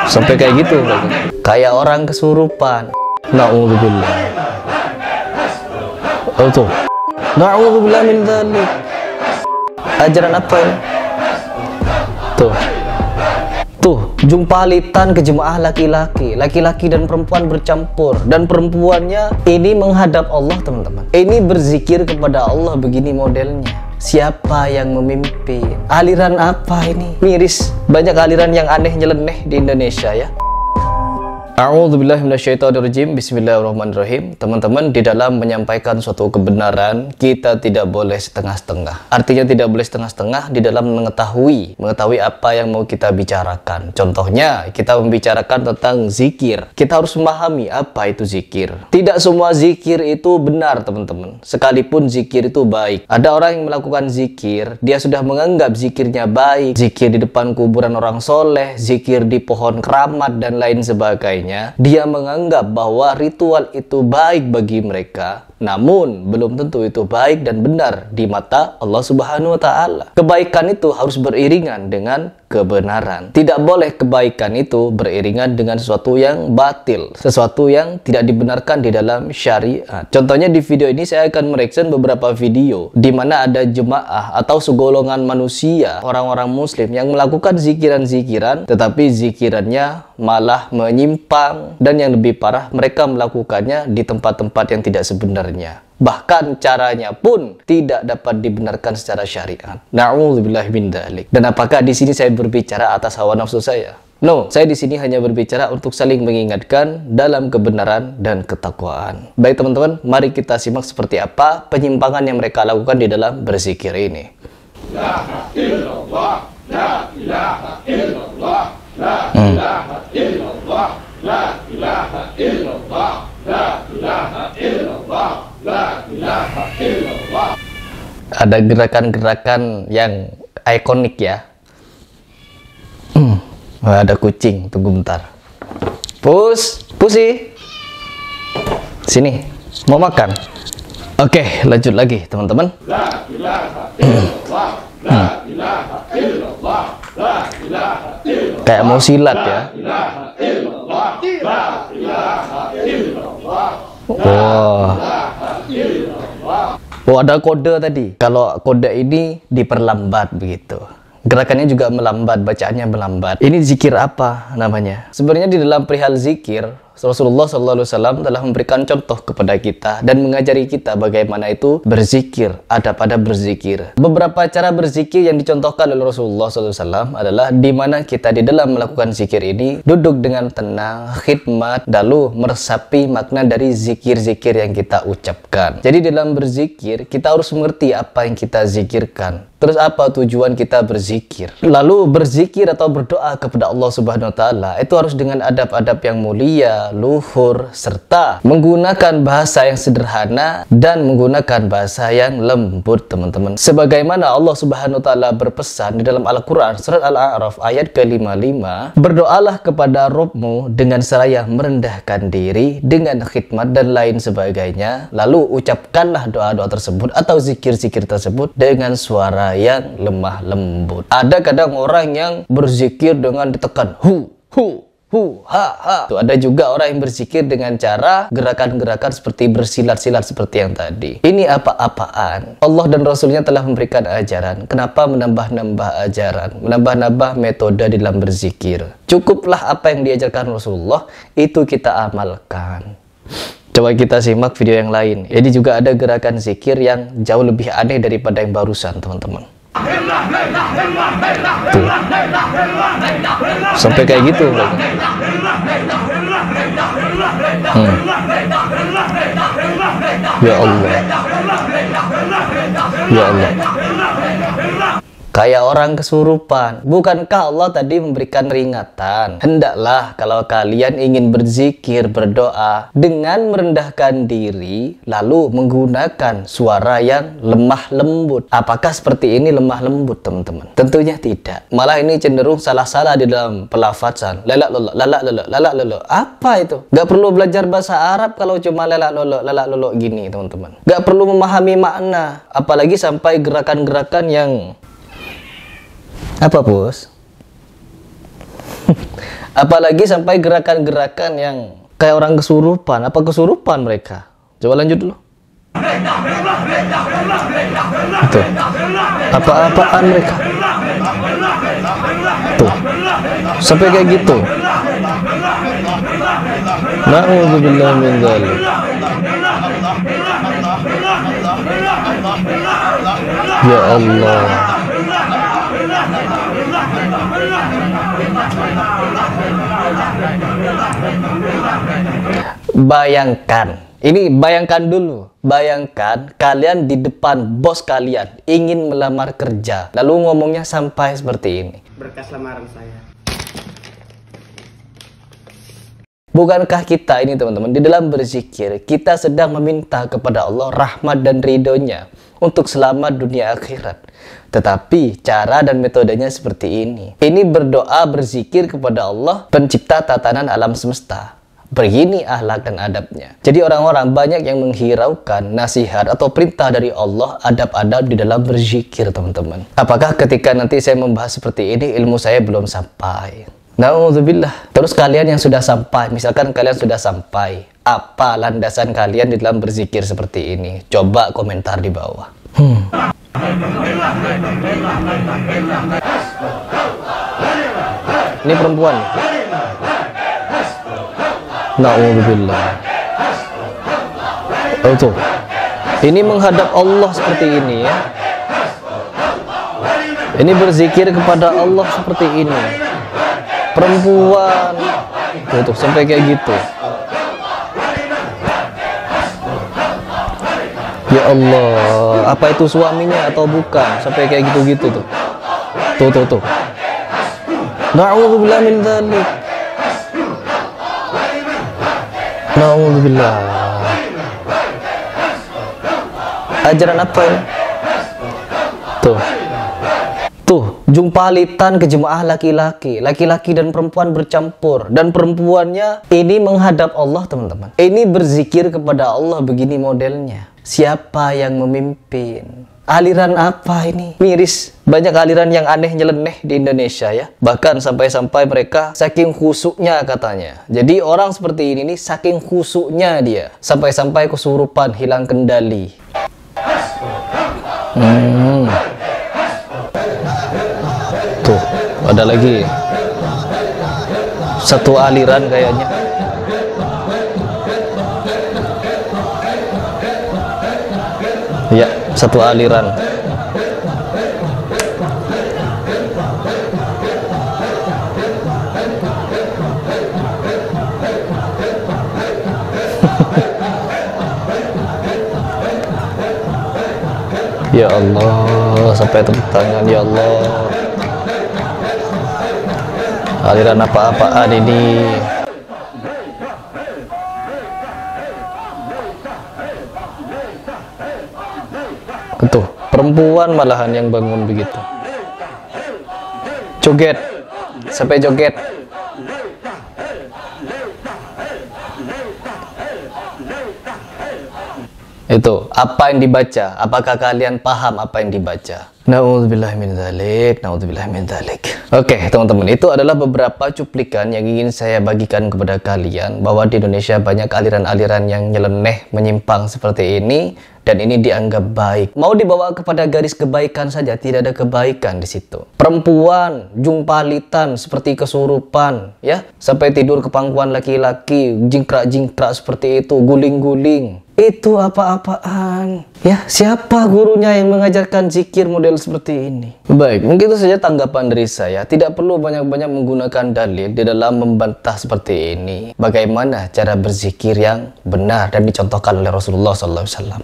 Sampai kayak gitu, kayak orang kesurupan. Na'udzubillah. Oh tuh, na'udzubillah min dzalik. Ajaran apa ini? Tuh, jumpa litan ke jemaah laki-laki dan perempuan bercampur, dan perempuannya ini menghadap Allah, teman-teman. Ini berzikir kepada Allah, begini modelnya. Siapa yang memimpin? Aliran apa ini? Miris, banyak aliran yang aneh nyeleneh di Indonesia ya. A'udzubillahi minasyaitonirrajim. Bismillahirrahmanirrahim. Teman-teman, di dalam menyampaikan suatu kebenaran, kita tidak boleh setengah-setengah. Artinya tidak boleh setengah-setengah di dalam mengetahui apa yang mau kita bicarakan. Contohnya, kita membicarakan tentang zikir. Kita harus memahami apa itu zikir. Tidak semua zikir itu benar, teman-teman. Sekalipun zikir itu baik. Ada orang yang melakukan zikir, dia sudah menganggap zikirnya baik. Zikir di depan kuburan orang soleh, zikir di pohon keramat, dan lain sebagainya. Dia menganggap bahwa ritual itu baik bagi mereka, namun belum tentu itu baik dan benar di mata Allah Subhanahu wa Ta'ala. Kebaikan itu harus beriringan dengan kebenaran. Tidak boleh kebaikan itu beriringan dengan sesuatu yang batil, sesuatu yang tidak dibenarkan di dalam syariat. Contohnya di video ini saya akan mereaction beberapa video di mana ada jemaah atau segolongan manusia, orang-orang muslim yang melakukan zikiran-zikiran, tetapi zikirannya malah menyimpang, dan yang lebih parah, mereka melakukannya di tempat-tempat yang tidak sebenarnya. Bahkan caranya pun tidak dapat dibenarkan secara syariat. Na'udzubillahi min dzalik. Dan apakah di sini saya berbicara atas hawa nafsu saya? No, saya di sini hanya berbicara untuk saling mengingatkan dalam kebenaran dan ketakwaan. Baik teman-teman, mari kita simak seperti apa penyimpangan yang mereka lakukan di dalam berzikir ini. La ilaha illallah, la ilaha illallah, la ilaha illallah, la ilaha illallah, la ilaha illallah, la ilaha illallah. Ada gerakan-gerakan yang ikonik ya. Ada kucing, tunggu bentar. Pusi. Sini, mau makan? Oke, lanjut lagi teman-teman. La ilaha illallah, la ilaha illallah, la ilaha illallah. Kayak mau silat ya. La ilaha illallah, la ilaha illallah. Oh, ada kode tadi. Kalau kode ini diperlambat begitu. Gerakannya juga melambat, bacaannya melambat. Ini zikir apa namanya? Sebenarnya di dalam perihal zikir, Rasulullah SAW telah memberikan contoh kepada kita dan mengajari kita bagaimana itu berzikir, ada pada berzikir. Beberapa cara berzikir yang dicontohkan oleh Rasulullah SAW adalah di mana kita di dalam melakukan zikir ini duduk dengan tenang, khidmat, lalu meresapi makna dari zikir-zikir yang kita ucapkan. Jadi dalam berzikir kita harus mengerti apa yang kita zikirkan. Terus apa tujuan kita berzikir? Lalu berzikir atau berdoa kepada Allah Subhanahu wa Ta'ala itu harus dengan adab-adab yang mulia, luhur, serta menggunakan bahasa yang sederhana dan menggunakan bahasa yang lembut, teman-teman. Sebagaimana Allah Subhanahu wa Ta'ala berpesan di dalam Al-Quran surat Al-A'raf ayat ke-55, berdoalah kepada Rabbmu dengan seraya merendahkan diri, dengan khidmat dan lain sebagainya. Lalu ucapkanlah doa-doa tersebut atau zikir-zikir tersebut dengan suara yang lemah lembut. Ada kadang orang yang berzikir dengan ditekan hu, ha, ha. Tuh, ada juga orang yang berzikir dengan cara gerakan-gerakan seperti bersilat-silat seperti yang tadi. Ini apa-apaan? Allah dan Rasulnya telah memberikan ajaran. Kenapa menambah-nambah ajaran? Menambah-nambah metode dalam berzikir. Cukuplah apa yang diajarkan Rasulullah, itu kita amalkan. Coba kita simak video yang lain. Ini juga ada gerakan zikir yang jauh lebih aneh daripada yang barusan, teman-teman. Tuh. Sampai kayak gitu. Ya Allah. Ya Allah. Kayak orang kesurupan. Bukankah Allah tadi memberikan peringatan? Hendaklah kalau kalian ingin berzikir, berdoa dengan merendahkan diri, lalu menggunakan suara yang lemah lembut. Apakah seperti ini lemah lembut, teman-teman? Tentunya tidak. Malah ini cenderung salah-salah di dalam pelafazan. Lalak lolo. Apa itu? Gak perlu belajar bahasa Arab kalau cuma lalak lolo gini, teman-teman. Gak perlu memahami makna. Apalagi sampai gerakan-gerakan yang apa, Bos? Apalagi sampai gerakan-gerakan yang kayak orang kesurupan. Apa kesurupan mereka? Coba lanjut dulu. Tuh. Apa-apaan mereka? Tuh. Sampai kayak gitu. Na'udzubillah min dzalik. Ya Allah. Bayangkan dulu. Bayangkan kalian di depan bos kalian ingin melamar kerja, lalu ngomongnya sampai seperti ini. Berkas lamaran saya. Bukankah kita ini teman-teman, di dalam berzikir, kita sedang meminta kepada Allah rahmat dan ridhonya untuk selamat dunia akhirat. Tetapi cara dan metodenya seperti ini. Ini berdoa, berzikir kepada Allah, pencipta tatanan alam semesta. Begini akhlak dan adabnya. Jadi orang-orang banyak yang menghiraukan nasihat atau perintah dari Allah, adab-adab di dalam berzikir teman-teman. Apakah ketika nanti saya membahas seperti ini, ilmu saya belum sampai? Na'udzubillah. Terus kalian yang sudah sampai, misalkan kalian sudah sampai, apa landasan kalian di dalam berzikir seperti ini? Coba komentar di bawah. Ini perempuan. Na'udzubillah. Oh tuh. Ini menghadap Allah seperti ini ya. Ini berzikir kepada Allah seperti ini. Perempuan tuh sampai kayak gitu. Ya Allah, apa itu suaminya atau bukan? Sampai kayak gitu-gitu tuh. Tuh. Na'udzubillah min dzalik. Na'udzubillah. Ajaran apa ini? Tuh, jumpalitan ke jemaah laki-laki. Laki-laki dan perempuan bercampur. Dan perempuannya ini menghadap Allah teman-teman. Ini berzikir kepada Allah begini modelnya. Siapa yang memimpin? Aliran apa ini? Miris. Banyak aliran yang aneh nyeleneh di Indonesia ya. Bahkan sampai-sampai mereka saking khusuknya katanya. Jadi orang seperti ini nih saking khusuknya dia. Sampai-sampai kesurupan, hilang kendali. Tuh, ada lagi satu aliran kayaknya. Ya, satu aliran. Ya Allah, sampai tepuk tangan ya Allah. Aliran apa-apaan ini? Tuh, perempuan malahan yang bangun begitu. Joget, sampai joget. Itu, apa yang dibaca? Apakah kalian paham apa yang dibaca? Na'udzubillah min dzalik, na'udzubillah min dzalik. Oke, teman-teman, itu adalah beberapa cuplikan yang ingin saya bagikan kepada kalian bahwa di Indonesia banyak aliran-aliran yang nyeleneh, menyimpang seperti ini, dan ini dianggap baik. Mau dibawa kepada garis kebaikan saja, tidak ada kebaikan di situ. Perempuan jumpalitan seperti kesurupan, ya, sampai tidur ke pangkuan laki-laki, jingkrak-jingkrak seperti itu, guling-guling. Itu apa-apaan? Ya, siapa gurunya yang mengajarkan zikir model seperti ini? Baik, mungkin itu saja tanggapan dari saya. Tidak perlu banyak-banyak menggunakan dalil di dalam membantah seperti ini. Bagaimana cara berzikir yang benar dan dicontohkan oleh Rasulullah SAW.